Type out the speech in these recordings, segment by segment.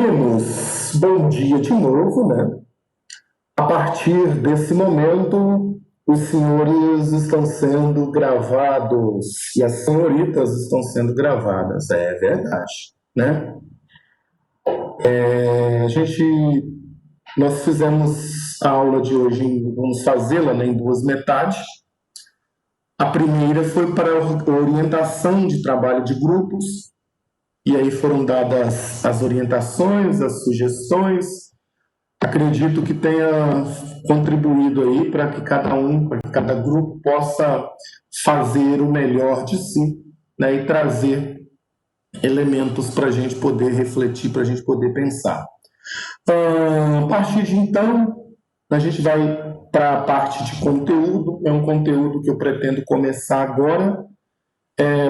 Meninos, bom dia de novo, né? A partir desse momento, os senhores estão sendo gravados e as senhoritas estão sendo gravadas, é verdade, né? Nós fizemos a aula de hoje, vamos fazê-la, né, em duas metades. A primeira foi para a orientação de trabalho de grupos, e aí foram dadas as orientações, as sugestões. Acredito que tenha contribuído aí para que para que cada grupo possa fazer o melhor de si, né, e trazer elementos para a gente poder refletir, para a gente poder pensar. A partir de então, a gente vai para a parte de conteúdo. É um conteúdo que eu pretendo começar agora.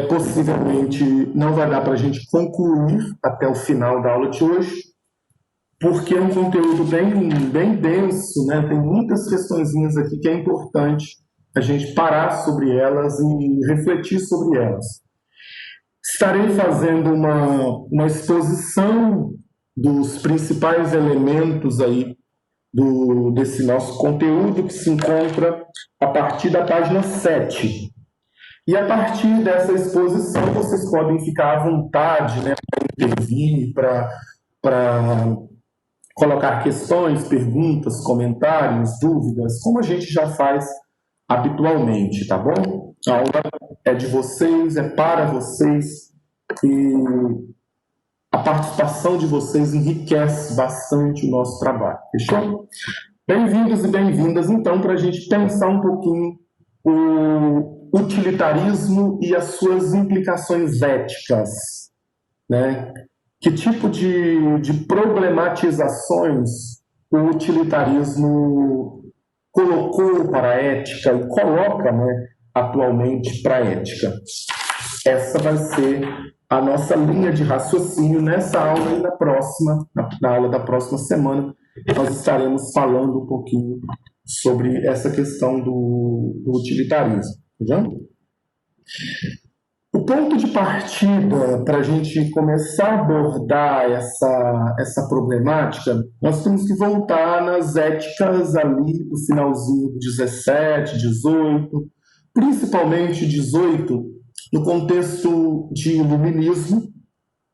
Possivelmente não vai dar para a gente concluir até o final da aula de hoje, porque é um conteúdo bem denso, né? Tem muitas questõezinhas aqui que é importante a gente parar sobre elas e refletir sobre elas. Estarei fazendo uma exposição dos principais elementos aí desse nosso conteúdo, que se encontra a partir da página 7. E a partir dessa exposição, vocês podem ficar à vontade, né, para intervir, para colocar questões, perguntas, comentários, dúvidas, como a gente já faz habitualmente, tá bom? A aula é de vocês, é para vocês, e a participação de vocês enriquece bastante o nosso trabalho, fechou? Bem-vindos e bem-vindas, então, para a gente pensar um pouquinho o utilitarismo e as suas implicações éticas, né? Que tipo de problematizações o utilitarismo colocou para a ética e coloca, né, atualmente para a ética? Essa vai ser a nossa linha de raciocínio nessa aula e na aula da próxima semana. Nós estaremos falando um pouquinho sobre essa questão do utilitarismo. Tá? O ponto de partida para a gente começar a abordar essa problemática, nós temos que voltar nas éticas ali do finalzinho do 17, 18, principalmente 18, no contexto de iluminismo,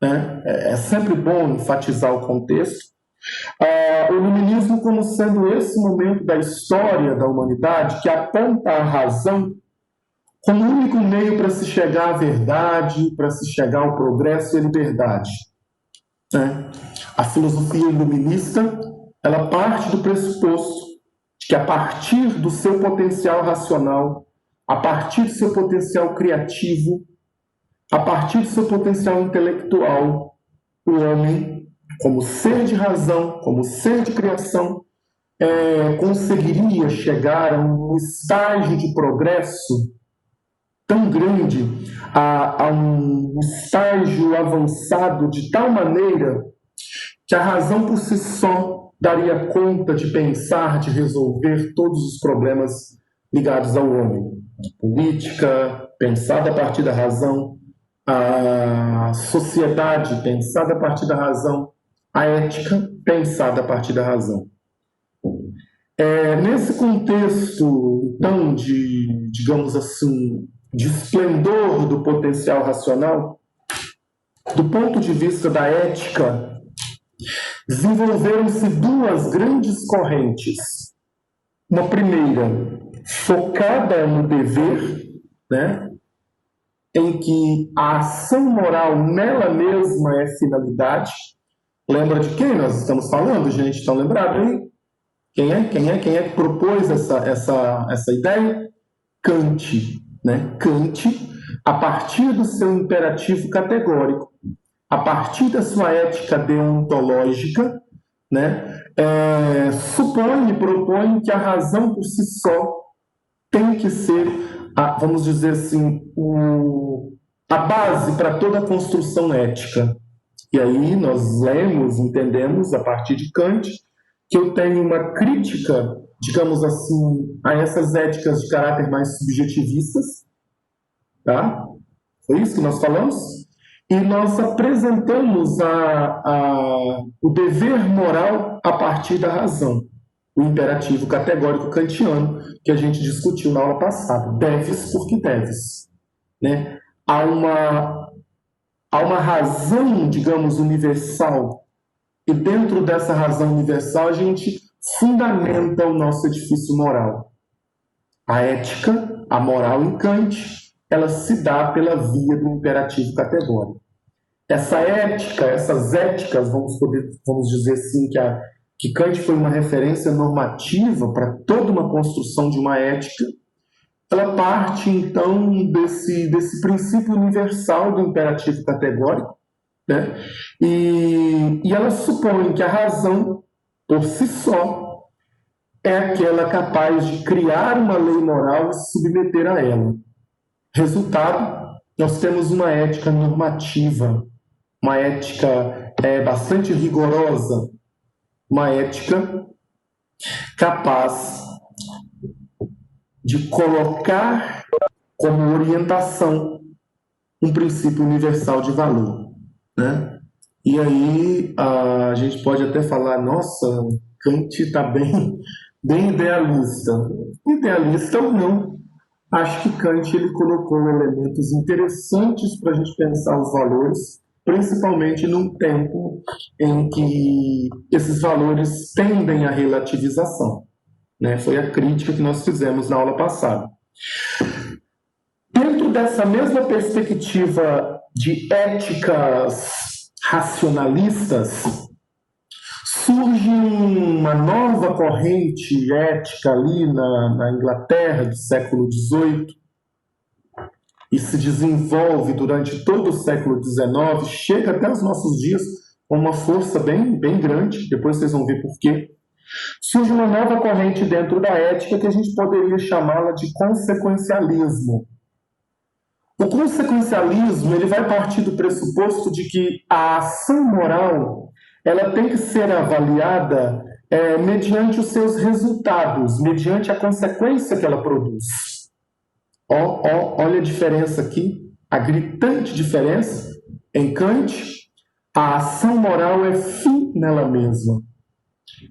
né? É sempre bom enfatizar o contexto. O iluminismo como sendo esse momento da história da humanidade que aponta a razão como o único meio para se chegar à verdade, para se chegar ao progresso e à liberdade. Né? A filosofia iluminista, ela parte do pressuposto de que a partir do seu potencial racional, a partir do seu potencial criativo, a partir do seu potencial intelectual, o homem, como ser de razão, como ser de criação, conseguiria chegar a um estágio de progresso tão grande, a um estágio avançado de tal maneira que a razão por si só daria conta de pensar, de resolver todos os problemas ligados ao homem. A política, pensada a partir da razão, a sociedade, pensada a partir da razão, a ética, pensada a partir da razão. Nesse contexto, então, digamos assim, de esplendor do potencial racional, do ponto de vista da ética, desenvolveram-se duas grandes correntes. Uma primeira, focada no dever, né, em que a ação moral nela mesma é finalidade. Lembra de quem nós estamos falando, gente? Estão lembrados aí? Quem é que propôs essa ideia? Kant. Né? Kant, a partir do seu imperativo categórico, a partir da sua ética deontológica, né, supõe e propõe que a razão por si só tem que ser, vamos dizer assim, a base para toda a construção ética. E aí nós lemos, entendemos, a partir de Kant, que eu tenho uma crítica, digamos assim, a essas éticas de caráter mais subjetivistas, tá? Foi isso que nós falamos? e nós apresentamos o dever moral a partir da razão, o imperativo categórico kantiano que a gente discutiu na aula passada. Deves porque deves, né? Há uma razão, digamos, universal, e dentro dessa razão universal a gente fundamenta o nosso edifício moral. A ética, a moral em Kant, ela se dá pela via do imperativo categórico. Essa ética, essas éticas, vamos dizer assim, que Kant foi uma referência normativa para toda uma construção de uma ética, ela parte, então, desse princípio universal do imperativo categórico, né? E ela supõe que a razão, por si só, é aquela capaz de criar uma lei moral e se submeter a ela. Resultado, nós temos uma ética normativa, uma ética bastante rigorosa, uma ética capaz de colocar como orientação um princípio universal de valor, né? E aí a gente pode até falar, nossa, Kant está bem idealista. Idealista ou não, acho que Kant ele colocou elementos interessantes para a gente pensar os valores, principalmente num tempo em que esses valores tendem à relativização, né? Foi a crítica que nós fizemos na aula passada. Dentro dessa mesma perspectiva de éticas racionalistas, surge uma nova corrente ética ali na Inglaterra do século XVIII e se desenvolve durante todo o século XIX, chega até os nossos dias com uma força bem grande, depois vocês vão ver por quê. Surge uma nova corrente dentro da ética que a gente poderia chamá-la de consequencialismo. O consequencialismo ele vai partir do pressuposto de que a ação moral ela tem que ser avaliada mediante os seus resultados, mediante a consequência que ela produz. Olha a diferença aqui, a gritante diferença. Em Kant, a ação moral é fim nela mesma.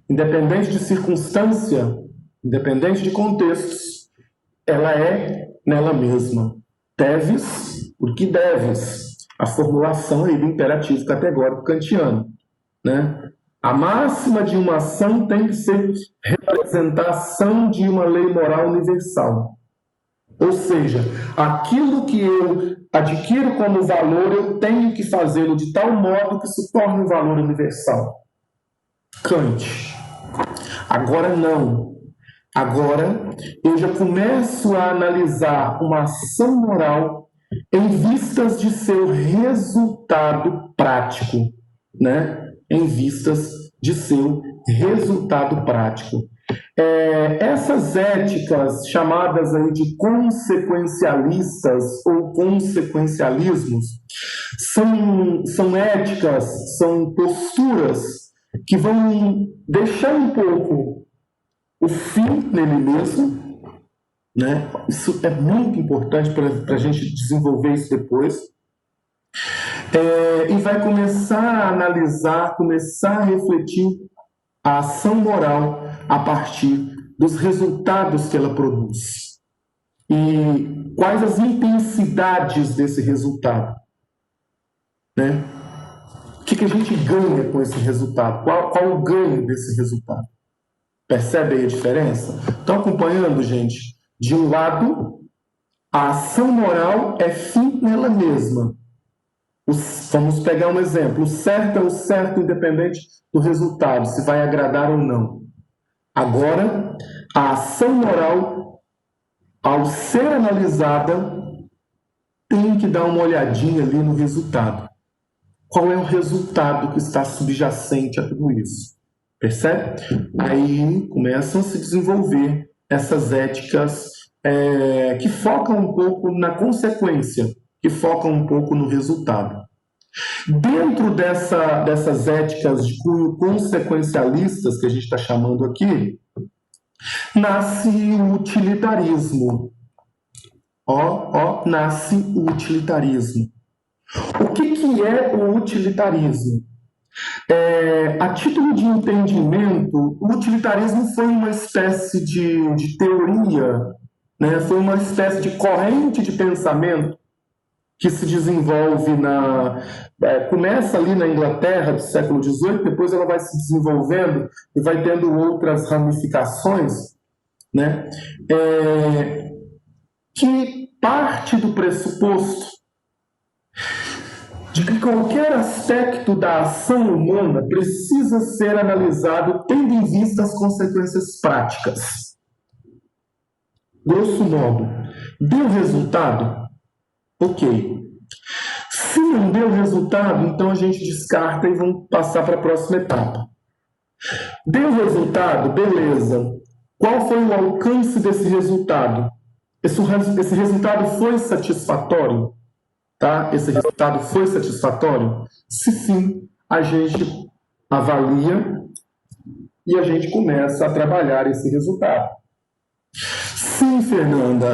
Independente de circunstância, independente de contextos, ela é nela mesma. Deves, porque deves. A formulação aí do imperativo categórico kantiano, né? A máxima de uma ação tem que ser representação de uma lei moral universal. Ou seja, aquilo que eu adquiro como valor, eu tenho que fazê-lo de tal modo que se torne um valor universal. Kant. Agora não. Agora eu já começo a analisar uma ação moral em vistas de seu resultado prático, né? Em vistas de seu resultado prático. Essas éticas chamadas aí de consequencialistas ou consequencialismos são éticas, são posturas que vão deixar um pouco o fim nele mesmo, né? Isso é muito importante para a gente desenvolver isso depois. E vai começar a analisar, começar a refletir a ação moral a partir dos resultados que ela produz. E quais as intensidades desse resultado, né? O que a gente ganha com esse resultado? Qual o ganho desse resultado? Percebe aí a diferença? Estão acompanhando, gente? De um lado, a ação moral é fim nela mesma. Vamos pegar um exemplo. O certo é o certo independente do resultado, se vai agradar ou não. Agora, a ação moral, ao ser analisada, tem que dar uma olhadinha ali no resultado. Qual é o resultado que está subjacente a tudo isso? Percebe? Aí começam a se desenvolver essas éticas que focam um pouco na consequência, que focam um pouco no resultado. Dentro dessas éticas de cunho consequencialistas, que a gente está chamando aqui, nasce o utilitarismo. Nasce o utilitarismo. O que é o utilitarismo? A título de entendimento, o utilitarismo foi uma espécie de teoria, né? Foi uma espécie de corrente de pensamento que se desenvolve começa ali na Inglaterra do século XVIII, depois ela vai se desenvolvendo e vai tendo outras ramificações, né? Que parte do pressuposto de que qualquer aspecto da ação humana precisa ser analisado tendo em vista as consequências práticas. Grosso modo, deu resultado? Ok. Se não deu resultado, então a gente descarta e vamos passar para a próxima etapa. Deu resultado? Beleza. Qual foi o alcance desse resultado? Esse resultado foi satisfatório? Tá? Esse resultado foi satisfatório? Se sim, a gente avalia e a gente começa a trabalhar esse resultado. Sim, Fernanda,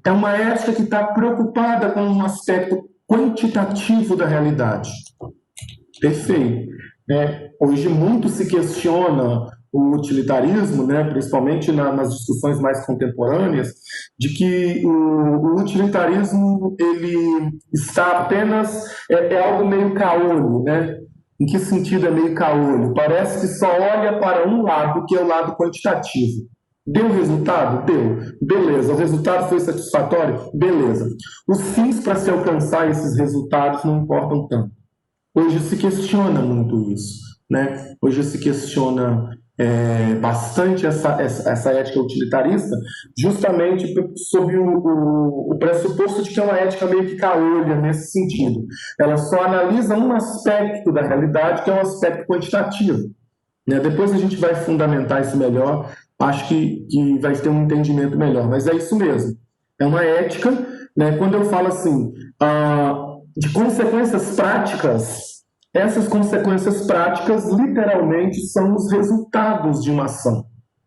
é uma ética que está preocupada com um aspecto quantitativo da realidade. Perfeito. Hoje muito se questiona o utilitarismo, né, principalmente nas discussões mais contemporâneas, de que o utilitarismo ele está apenas algo meio caolho, né? Em que sentido é meio caolho? Parece que só olha para um lado, que é o lado quantitativo. Deu resultado? Deu. Beleza. O resultado foi satisfatório? Beleza. Os fins para se alcançar esses resultados não importam tanto. Hoje se questiona muito isso, né? Hoje se questiona bastante essa ética utilitarista, justamente sob o pressuposto de que é uma ética meio que caolha nesse sentido. Ela só analisa um aspecto da realidade, que é um aspecto quantitativo, né? Depois a gente vai fundamentar isso melhor, acho que vai ter um entendimento melhor, mas é isso mesmo. É uma ética, né? Quando eu falo assim, de consequências práticas, essas consequências práticas literalmente são os resultados de uma ação.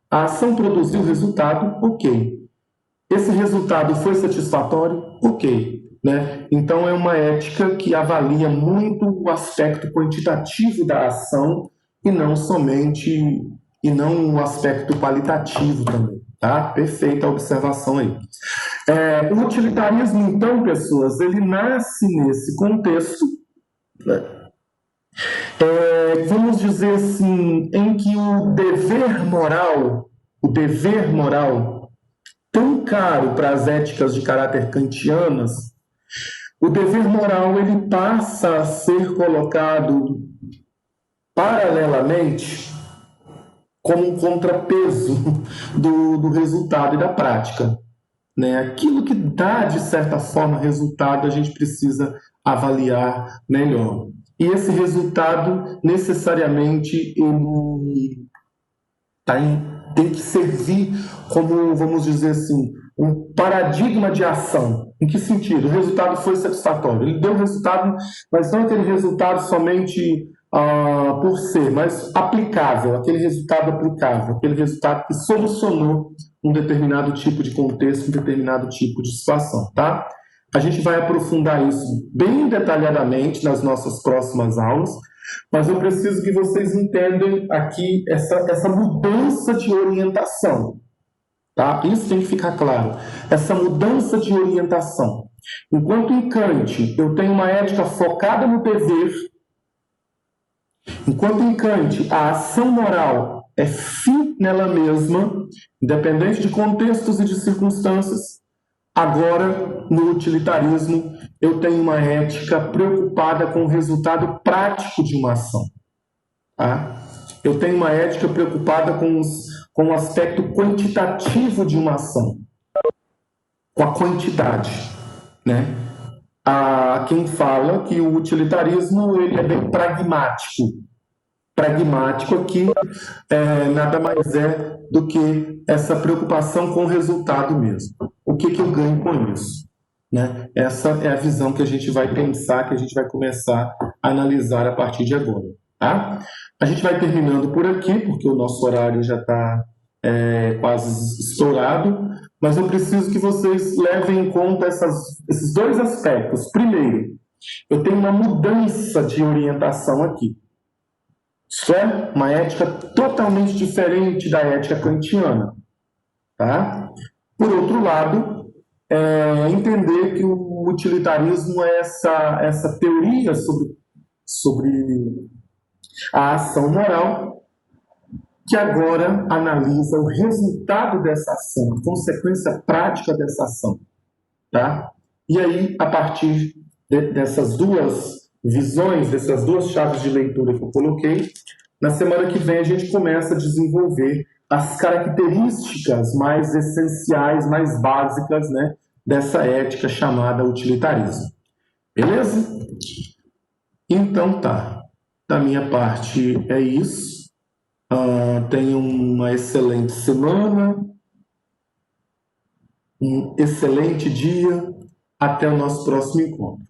A ação produziu resultado, ok. Esse resultado foi satisfatório, ok. Né? Então é uma ética que avalia muito o aspecto quantitativo da ação e não o aspecto qualitativo também. Tá? Perfeita a observação aí. O utilitarismo, então, pessoas, ele nasce nesse contexto, né? Vamos dizer assim, em que o dever moral, tão caro para as éticas de caráter kantianas, o dever moral ele passa a ser colocado paralelamente como um contrapeso do resultado e da prática, né? Aquilo que dá, de certa forma, resultado, a gente precisa avaliar melhor. E esse resultado, necessariamente, ele tem que servir como, vamos dizer assim, um paradigma de ação. Em que sentido? O resultado foi satisfatório. Ele deu resultado, mas não aquele resultado somente por ser, mas aplicável, aquele resultado aplicável, aquele resultado que solucionou um determinado tipo de contexto, um determinado tipo de situação, tá? A gente vai aprofundar isso bem detalhadamente nas nossas próximas aulas, mas eu preciso que vocês entendam aqui essa mudança de orientação, tá? Isso tem que ficar claro. Essa mudança de orientação. Enquanto em Kant eu tenho uma ética focada no dever, enquanto em Kant a ação moral é fim nela mesma, independente de contextos e de circunstâncias, agora, no utilitarismo, eu tenho uma ética preocupada com o resultado prático de uma ação. Tá? Eu tenho uma ética preocupada com o aspecto quantitativo de uma ação, com a quantidade, né? Há quem fala que o utilitarismo ele é bem pragmático. Pragmático aqui nada mais é do que essa preocupação com o resultado mesmo. O que eu ganho com isso? Né? Essa é a visão que a gente vai pensar, que a gente vai começar a analisar a partir de agora. Tá? A gente vai terminando por aqui, porque o nosso horário já está quase estourado, mas eu preciso que vocês levem em conta esses dois aspectos. Primeiro, eu tenho uma mudança de orientação aqui. Isso é uma ética totalmente diferente da ética kantiana. Tá? Por outro lado, entender que o utilitarismo é essa teoria sobre a ação moral, que agora analisa o resultado dessa ação, a consequência prática dessa ação. Tá? E aí, a partir dessas duas visões, dessas duas chaves de leitura que eu coloquei, na semana que vem a gente começa a desenvolver as características mais essenciais, mais básicas, né, dessa ética chamada utilitarismo. Beleza? Então tá. Da minha parte é isso. Tenham uma excelente semana, um excelente dia. Até o nosso próximo encontro.